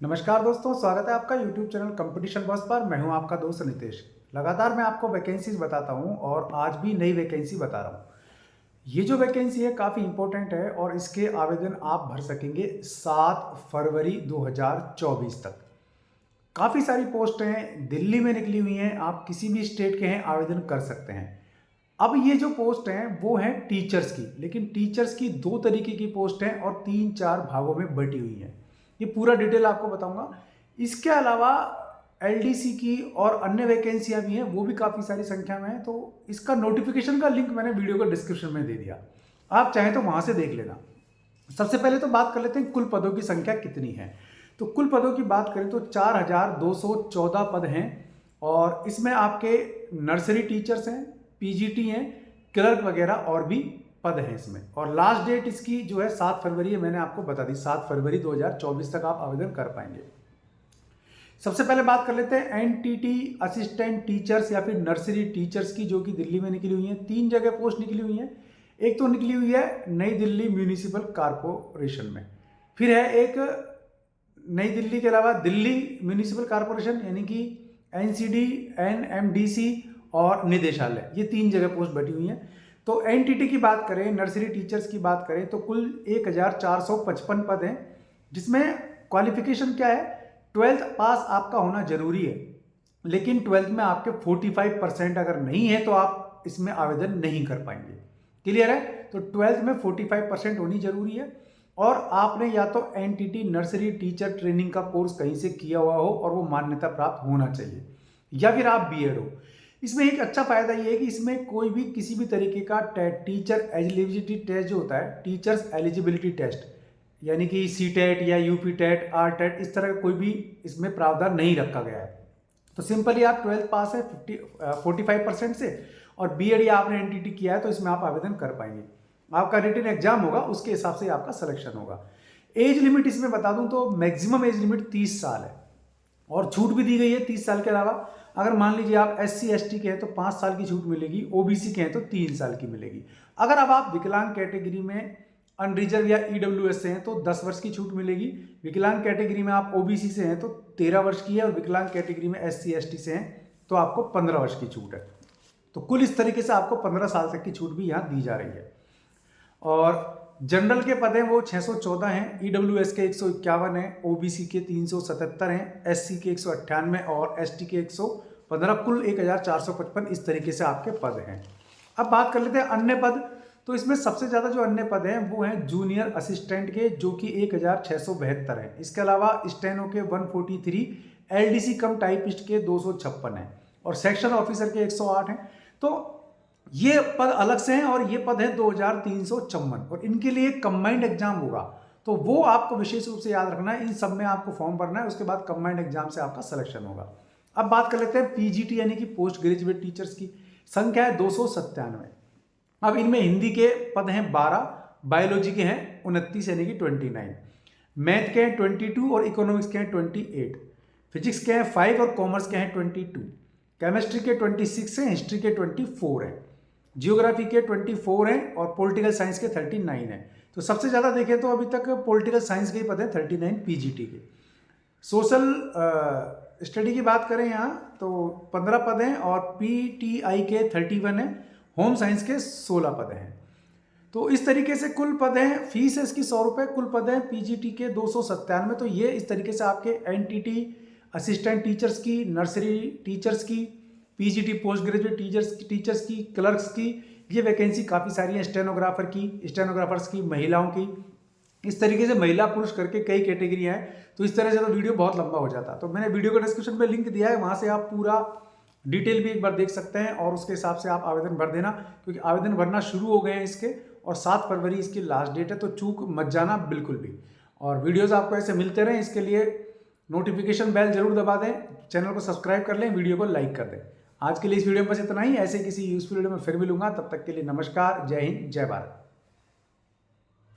नमस्कार दोस्तों, स्वागत है आपका YouTube चैनल कंपटीशन बॉस पर। मैं हूं आपका दोस्त नितेश। लगातार मैं आपको वैकेंसीज बताता हूं और आज भी नई वैकेंसी बता रहा हूं। ये जो वैकेंसी है काफ़ी इंपॉर्टेंट है और इसके आवेदन आप भर सकेंगे 7 फरवरी 2024 तक। काफ़ी सारी पोस्ट हैं, दिल्ली में निकली हुई हैं, आप किसी भी स्टेट के हैं आवेदन कर सकते हैं। अब ये जो पोस्ट हैं वो हैं टीचर्स की, लेकिन टीचर्स की दो तरीके की पोस्ट हैं और 3-4 भागों में बटी हुई हैं। ये पूरा डिटेल आपको बताऊंगा। इसके अलावा एलडीसी की और अन्य वैकेंसियां भी हैं, वो भी काफ़ी सारी संख्या में है। तो इसका नोटिफिकेशन का लिंक मैंने वीडियो को डिस्क्रिप्शन में दे दिया, आप चाहें तो वहां से देख लेना। सबसे पहले तो बात कर लेते हैं कुल पदों की संख्या कितनी है। तो कुल पदों की बात करें तो 4214 पद हैं और इसमें आपके नर्सरी टीचर्स हैं, पीजीटी हैं, क्लर्क वगैरह और भी पद हैं इसमें। और लास्ट डेट इसकी जो है 7 फरवरी है, मैंने आपको बता दी 7 फरवरी 2024 तक आप आवेदन कर पाएंगे। सबसे पहले बात कर लेते हैं एनटीटी असिस्टेंट टीचर्स या फिर नर्सरी टीचर्स की, जो कि दिल्ली में निकली हुई है। 3 जगह पोस्ट निकली हुई है। एक तो निकली हुई है नई दिल्ली म्यूनिसिपल कॉरपोरेशन में, फिर है एक नई दिल्ली के अलावा दिल्ली म्यूनिसिपल कॉरपोरेशन यानी कि एनसीडी, एनएमडीसी और निदेशालय, ये 3 जगह पोस्ट बैठी हुई हैं। तो एनटीटी की बात करें, नर्सरी टीचर्स की बात करें तो कुल 1455 पद हैं, जिसमें क्वालिफिकेशन क्या है, 12th पास आपका होना जरूरी है। लेकिन 12th में आपके 45% अगर नहीं है तो आप इसमें आवेदन नहीं कर पाएंगे। क्लियर है? तो 12th में 45% होनी जरूरी है और आपने या तो एनटीटी नर्सरी टीचर ट्रेनिंग का कोर्स कहीं से किया हुआ हो और वो मान्यता प्राप्त होना चाहिए, या फिर आप बीएड हो। इसमें एक अच्छा फायदा ये है कि इसमें कोई भी किसी भी तरीके का टीचर एलिजिबिलिटी टेस्ट जो होता है, टीचर्स एलिजिबिलिटी टेस्ट यानी कि सीटेट या यूपी टेट, आर टेट, इस तरह का कोई भी इसमें प्रावधान नहीं रखा गया है। तो सिंपली आप 12th पास है 45% से और बीएड या आपने एनटीटी किया है तो इसमें आप आवेदन कर पाएंगे। आपका रिटन एग्जाम होगा, उसके हिसाब से आपका सिलेक्शन होगा। एज लिमिट इसमें बता दूं तो मैक्सिमम एज लिमिट 30 साल है और छूट भी दी गई है 30 साल के अलावा। अगर मान लीजिए आप SC ST के हैं तो 5 साल की छूट मिलेगी, ओबीसी के हैं तो 3 साल की मिलेगी। अगर अब आप विकलांग कैटेगरी में अनरिजर्व या ईडब्ल्यूएस से हैं तो 10 वर्ष की छूट मिलेगी। विकलांग कैटेगरी में आप ओबीसी से हैं तो 13 वर्ष की है और विकलांग कैटेगरी में SC ST से हैं तो आपको 15 वर्ष की छूट है। तो कुल इस तरीके से आपको 15 साल तक की छूट भी यहाँ दी जा रही है। और जनरल के पद हैं वो 614 हैं, ईडब्ल्यूएस के 151 हैं, ओबीसी के 377 हैं, एससी के 198 और एसटी के 115, कुल 1455 इस तरीके से आपके पद हैं। अब बात कर लेते हैं अन्य पद। तो इसमें सबसे ज़्यादा जो अन्य पद हैं वो हैं जूनियर असिस्टेंट के, जो कि 1672 हैं। इसके अलावा स्टेनो के 143, एलडीसी कम टाइपिस्ट के 256 हैं और सेक्शन ऑफिसर के 108 हैं। तो ये पद अलग से हैं और ये पद है 2354 और इनके लिए कंबाइंड एग्जाम होगा। तो वो आपको विशेष रूप से याद रखना है, इन सब में आपको फॉर्म भरना है, उसके बाद कंबाइंड एग्जाम से आपका सिलेक्शन होगा। अब बात कर लेते हैं पीजीटी यानी कि पोस्ट ग्रेजुएट टीचर्स की। संख्या है 297। अब इनमें हिंदी के पद हैं 12, बायोलॉजी के हैं 29 यानी कि 29, मैथ के हैं 22 और इकोनॉमिक्स के हैं 28, फिजिक्स के हैं 5 और कॉमर्स के हैं 22, केमिस्ट्री के 26 हैं, हिस्ट्री के 24 हैं, जियोग्राफी के 24 हैं और पॉलिटिकल साइंस के 39 हैं। तो सबसे ज़्यादा देखें तो अभी तक पॉलिटिकल साइंस के ही पद हैं 39 पीजीटी के। सोशल स्टडी की बात करें यहाँ तो 15 पद हैं और पीटीआई के 31 हैं, होम साइंस के 16 पद हैं। तो इस तरीके से कुल पद हैं, फीस है इसकी 100 रुपये, कुल पद हैं पीजीटी के 297। तो ये इस तरीके से आपके एनटीटी असिस्टेंट टीचर्स की, नर्सरी टीचर्स की, पीजीटी पोस्ट ग्रेजुएट टीचर्स की, क्लर्क्स की, ये वैकेंसी काफ़ी सारी हैं। स्टेनोग्राफर्स की, महिलाओं की, इस तरीके से महिला पुरुष करके कई कैटेगरी हैं। तो इस तरह से तो वीडियो बहुत लंबा हो जाता। तो मैंने वीडियो को डिस्क्रिप्शन में लिंक दिया है, वहाँ से आप पूरा डिटेल भी एक बार देख सकते हैं और उसके हिसाब से आप आवेदन भर देना, क्योंकि आवेदन भरना शुरू हो गए हैं इसके और 7 फरवरी इसकी लास्ट डेट है। तो चूक मत जाना बिल्कुल भी। और वीडियोज़ आपको ऐसे मिलते रहें, इसके लिए नोटिफिकेशन बेल जरूर दबा दें, चैनल को सब्सक्राइब कर लें, वीडियो को लाइक कर दें। आज के लिए इस वीडियो में बस इतना ही। ऐसे किसी यूजफुल वीडियो में फिर मिलूंगा, तब तक के लिए नमस्कार, जय हिंद, जय भारत।